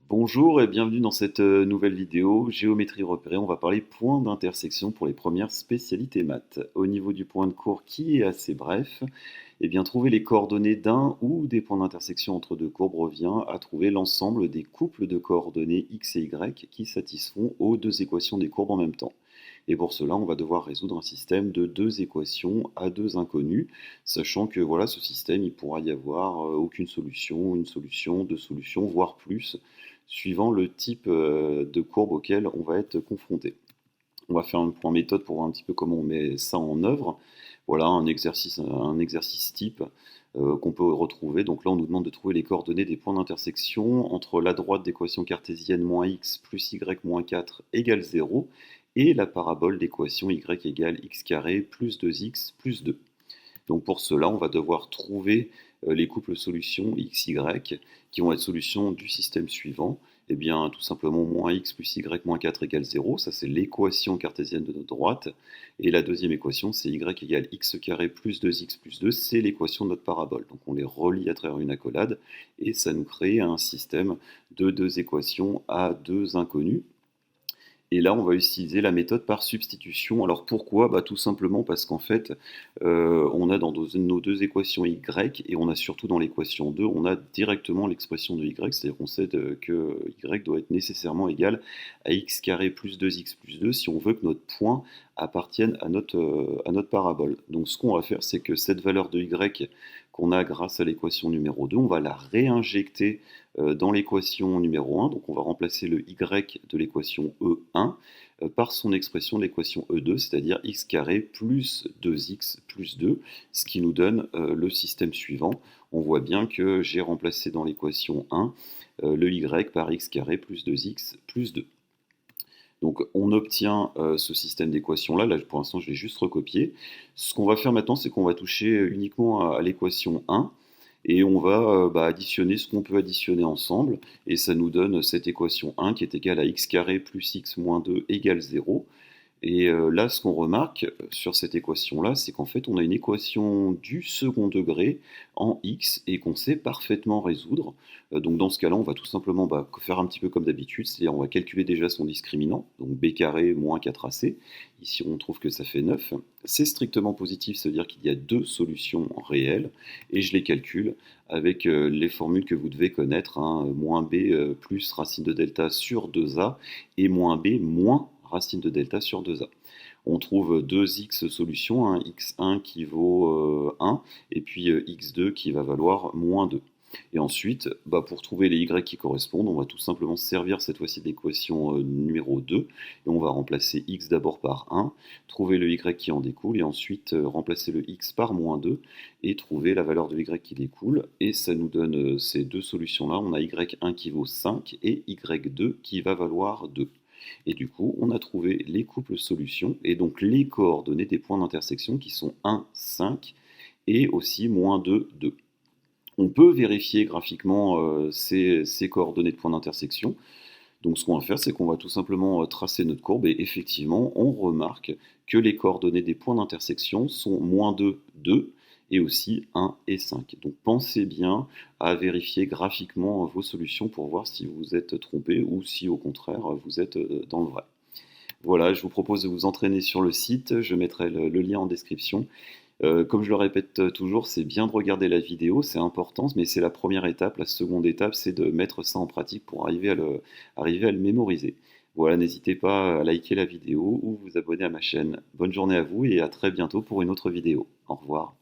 Bonjour et bienvenue dans cette nouvelle vidéo géométrie repérée. On va parler point d'intersection pour les premières spécialités maths. Au niveau du point de cours qui est assez bref, eh bien trouver les coordonnées d'un ou des points d'intersection entre deux courbes revient à trouver l'ensemble des couples de coordonnées x et y qui satisfont aux deux équations des courbes en même temps. Et pour cela, on va devoir résoudre un système de deux équations à deux inconnues, sachant que voilà, ce système, il pourra y avoir aucune solution, une solution, deux solutions, voire plus, suivant le type de courbe auquel on va être confronté. On va faire un point méthode pour voir un petit peu comment on met ça en œuvre. Voilà un exercice type qu'on peut retrouver. Donc là, on nous demande de trouver les coordonnées des points d'intersection entre la droite d'équation cartésienne moins x plus y moins 4 égale 0 et la parabole d'équation y égale x carré plus 2x plus 2. Donc pour cela, on va devoir trouver les couples solutions x, y qui vont être solutions du système suivant. Eh bien, tout simplement, moins x plus y moins 4 égale 0, ça c'est l'équation cartésienne de notre droite. Et la deuxième équation, c'est y égale x carré plus 2x plus 2, c'est l'équation de notre parabole. Donc on les relie à travers une accolade, et ça nous crée un système de deux équations à deux inconnues. Et là, on va utiliser la méthode par substitution. Alors pourquoi? Tout simplement parce qu'en fait, on a dans nos deux équations y, et on a surtout dans l'équation 2, on a directement l'expression de y, c'est-à-dire qu'on sait que y doit être nécessairement égal à x carré plus 2x plus 2 si on veut que notre point appartienne à notre parabole. Donc ce qu'on va faire, c'est que cette valeur de y qu'on a grâce à l'équation numéro 2, on va la réinjecter dans l'équation numéro 1. Donc on va remplacer le y de l'équation E1 par son expression de l'équation E2, c'est-à-dire x carré plus 2x plus 2, ce qui nous donne le système suivant. On voit bien que j'ai remplacé dans l'équation 1 le y par x carré plus 2x plus 2. Donc on obtient ce système d'équations-là. Là, pour l'instant, je l'ai juste recopié. Ce qu'on va faire maintenant, c'est qu'on va toucher uniquement à l'équation 1 et on va additionner ce qu'on peut additionner ensemble. Et ça nous donne cette équation 1 qui est égale à x carré plus x moins 2 égale 0. Et là, ce qu'on remarque sur cette équation-là, c'est qu'en fait, on a une équation du second degré en x et qu'on sait parfaitement résoudre. Donc dans ce cas-là, on va tout simplement faire un petit peu comme d'habitude, c'est-à-dire on va calculer déjà son discriminant, donc b carré moins 4ac. Ici, on trouve que ça fait 9. C'est strictement positif, ça veut dire qu'il y a deux solutions réelles, et je les calcule avec les formules que vous devez connaître, hein, moins b plus racine de delta sur 2a, et moins b moins racine de delta sur 2a. On trouve deux x solutions, hein, x1 qui vaut 1, et puis x2 qui va valoir moins 2. Et ensuite, pour trouver les y qui correspondent, on va tout simplement se servir cette fois-ci de l'équation numéro 2, et on va remplacer x d'abord par 1, trouver le y qui en découle, et ensuite remplacer le x par moins 2, et trouver la valeur de y qui découle, et ça nous donne ces deux solutions-là. On a y1 qui vaut 5, et y2 qui va valoir 2. Et du coup, on a trouvé les couples solutions et donc les coordonnées des points d'intersection qui sont 1, 5 et aussi moins 2, 2. On peut vérifier graphiquement ces coordonnées de points d'intersection. Donc ce qu'on va faire, c'est qu'on va tout simplement tracer notre courbe et effectivement, on remarque que les coordonnées des points d'intersection sont moins 2, 2 et aussi 1 et 5. Donc pensez bien à vérifier graphiquement vos solutions pour voir si vous êtes trompé ou si au contraire vous êtes dans le vrai. Voilà, je vous propose de vous entraîner sur le site, je mettrai le lien en description. Comme je le répète toujours, c'est bien de regarder la vidéo, c'est important, mais c'est la première étape. La seconde étape, c'est de mettre ça en pratique pour arriver à le mémoriser. Voilà, n'hésitez pas à liker la vidéo ou vous abonner à ma chaîne. Bonne journée à vous et à très bientôt pour une autre vidéo. Au revoir.